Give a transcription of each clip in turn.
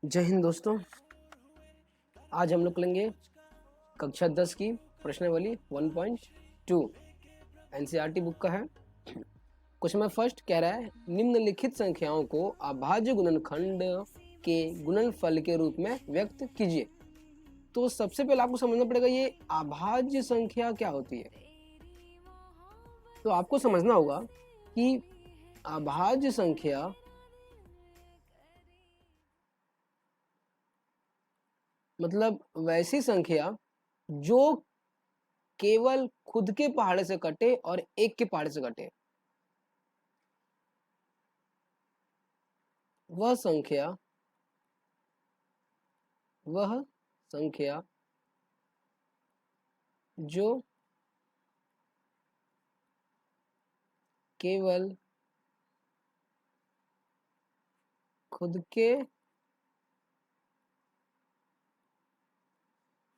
जय हिंद दोस्तों। आज हम लोग लेंगे कक्षा 10 की प्रश्नावली 1.2 एनसीईआरटी बुक का है। क्वेश्चन नंबर फर्स्ट कह रहा है निम्नलिखित संख्याओं को अभाज्य गुणनखंड के गुणनफल के रूप में व्यक्त कीजिए। तो सबसे पहले आपको समझना पड़ेगा ये अभाज्य संख्या क्या होती है। तो आपको समझना होगा कि अभाज्य संख्या मतलब वैसी संख्या जो केवल खुद के पहाड़े से कटे और एक के पहाड़े से कटे, वह संख्या जो केवल खुद के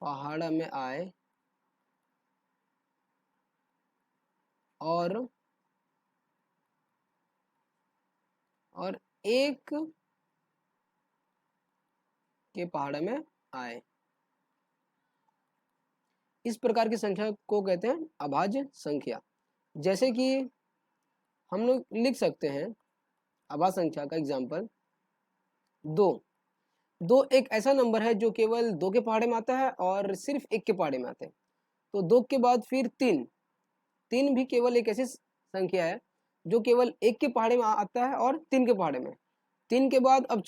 पहाड़ में आए और एक के पहाड़ में आए, इस प्रकार की संख्या को कहते हैं अभाज्य संख्या। जैसे कि हम लोग लिख सकते हैं अभाज्य संख्या का एग्जाम्पल दो एक ऐसा नंबर है जो केवल दो के पहाड़े में आता है और सिर्फ एक के पहाड़े में आता है। तो दो के बाद फिर तीन भी केवल एक ऐसी संख्या है जो केवल एक के पहाड़े में आता है और तीन के पहाड़े में। तीन के बाद अब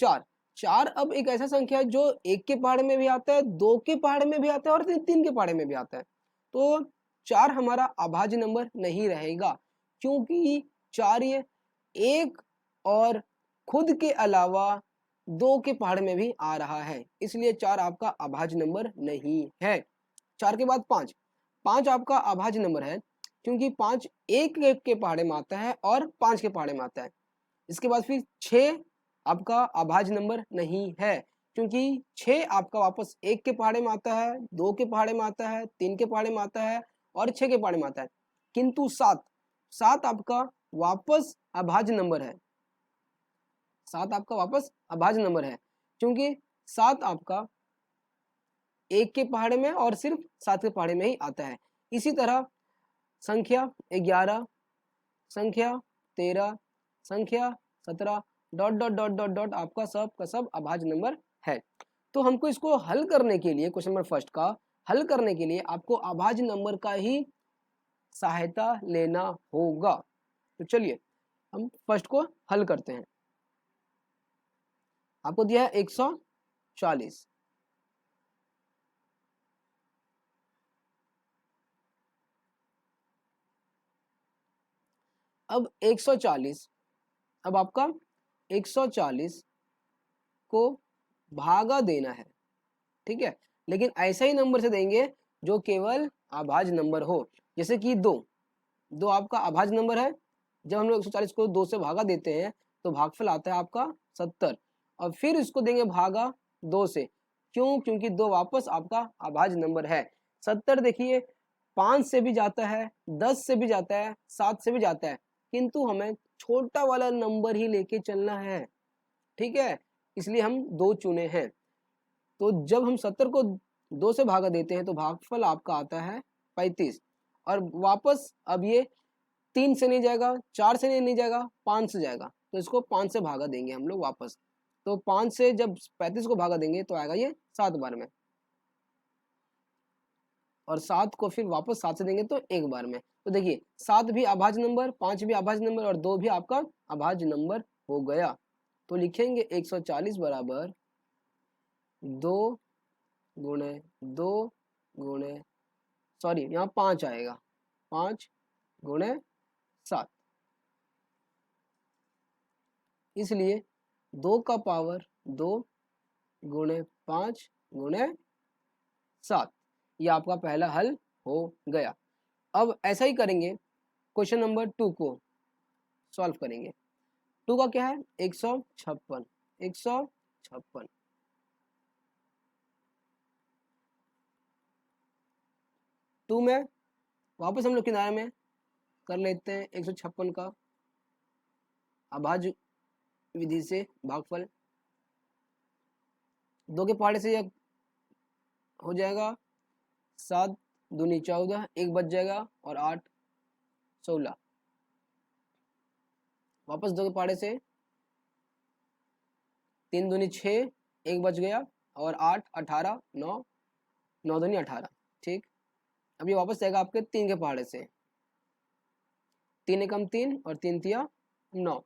चार अब एक ऐसा संख्या है जो एक के पहाड़े में भी आता है, दो के पहाड़े में भी आता है और तीन के पहाड़े में भी आता है। तो चार हमारा अभाज्य नंबर नहीं रहेगा, क्योंकि चार ये एक और खुद के अलावा दो के पहाड़ में भी आ रहा है, इसलिए चार आपका अभाज्य नंबर नहीं है। चार के बाद पांच आपका अभाज्य नंबर है, क्योंकि पांच एक के पहाड़े में आता है और पांच के पहाड़े में आता है। इसके बाद फिर 6 आपका अभाज्य नंबर नहीं है, क्योंकि 6 आपका वापस एक के पहाड़े में आता है, दो के पहाड़े में आता है, तीन के पहाड़े में आता है और 6 के पहाड़े में आता है। किंतु सात आपका वापस अभाज्य नंबर है। सात आपका वापस अभाज्य नंबर है, क्योंकि सात आपका एक के पहाड़े में और सिर्फ सात के पहाड़े में ही आता है। इसी तरह संख्या 11, संख्या 13, संख्या 17 dot dot dot dot dot आपका सब का सब अभाज्य नंबर है। तो हमको इसको हल करने के लिए क्वेश्चन नंबर फर्स्ट का हल करने के लिए आपको अभाज्य नंबर का ही सहायता लेना होगा। तो चलिए हम फर्स्ट को हल करते हैं। आपको दिया है 140। अब 140 अब आपका 140 को भागा देना है, ठीक है। लेकिन ऐसा ही नंबर से देंगे जो केवल अभाज्य नंबर हो। जैसे कि दो आपका अभाज्य नंबर है। जब हम लोग 140 को 2 से भागा देते हैं तो भागफल आता है आपका 70, और फिर इसको देंगे भागा 2 से। क्यों? क्योंकि 2 वापस आपका अभाज्य नंबर है। 70 देखिए 5 से भी जाता है, 10 से भी जाता है, 7 से भी जाता है, किंतु हमें छोटा वाला नंबर ही लेके चलना है, ठीक है। इसलिए हम 2 चुने हैं। तो जब हम 70 को 2 से भागा देते हैं तो भागफल आपका आता है 35, और वापस अब ये 3 से नहीं जाएगा, 4 से नहीं जाएगा, 5 से जाएगा, तो इसको 5 से भागा देंगे हम लोग वापस। तो 5 से जब 35 को भागा देंगे तो आएगा ये 7 बार में, और 7 को फिर वापस 7 से देंगे तो एक बार में। तो देखिए 7 भी अभाज्य नंबर, 5 भी अभाज्य नंबर और 2 भी आपका अभाज्य नंबर हो गया। तो लिखेंगे 140 बराबर 2 गुणे 2 गुणे सॉरी यहाँ 5 आएगा, 5 गुणे 7, इसलिए 2 का पावर 2 गुणे 5 गुणे 7, ये आपका पहला हल हो गया। अब ऐसा ही करेंगे क्वेश्चन नंबर 2 को सॉल्व करेंगे। 2 का क्या है 156। 156 2 में वापस हम लोग किनारे में कर लेते हैं 156 का अभाज्य विधि से भागफल। 2 के पहाड़े से यह हो जाएगा 7 दूनी 14, 1 बच जाएगा और 8 16। वापस 2 के पहाड़े से 3 दूनी 6, 1 बच गया और 8 18 9, 9 दूनी 18। ठीक, अब ये वापस जाएगा आपके 3 के पहाड़े से, 3 एकम 3 और 3 तिया 9।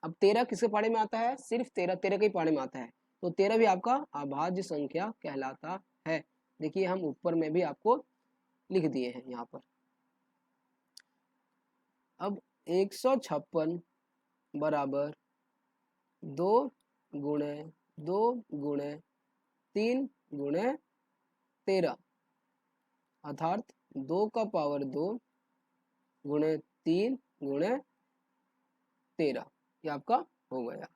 अब 13 किसके पहाड़े में आता है? सिर्फ 13 13 के पहाड़े में आता है, तो 13 भी आपका अभाज्य संख्या कहलाता है। देखिए हम ऊपर में भी आपको लिख दिए हैं यहाँ पर। अब 156 बराबर 2 गुणे 2 गुणे 3 गुणे 13, अर्थात 2 का पावर 2 गुणे 3 गुणे 13, ये आपका हो गया।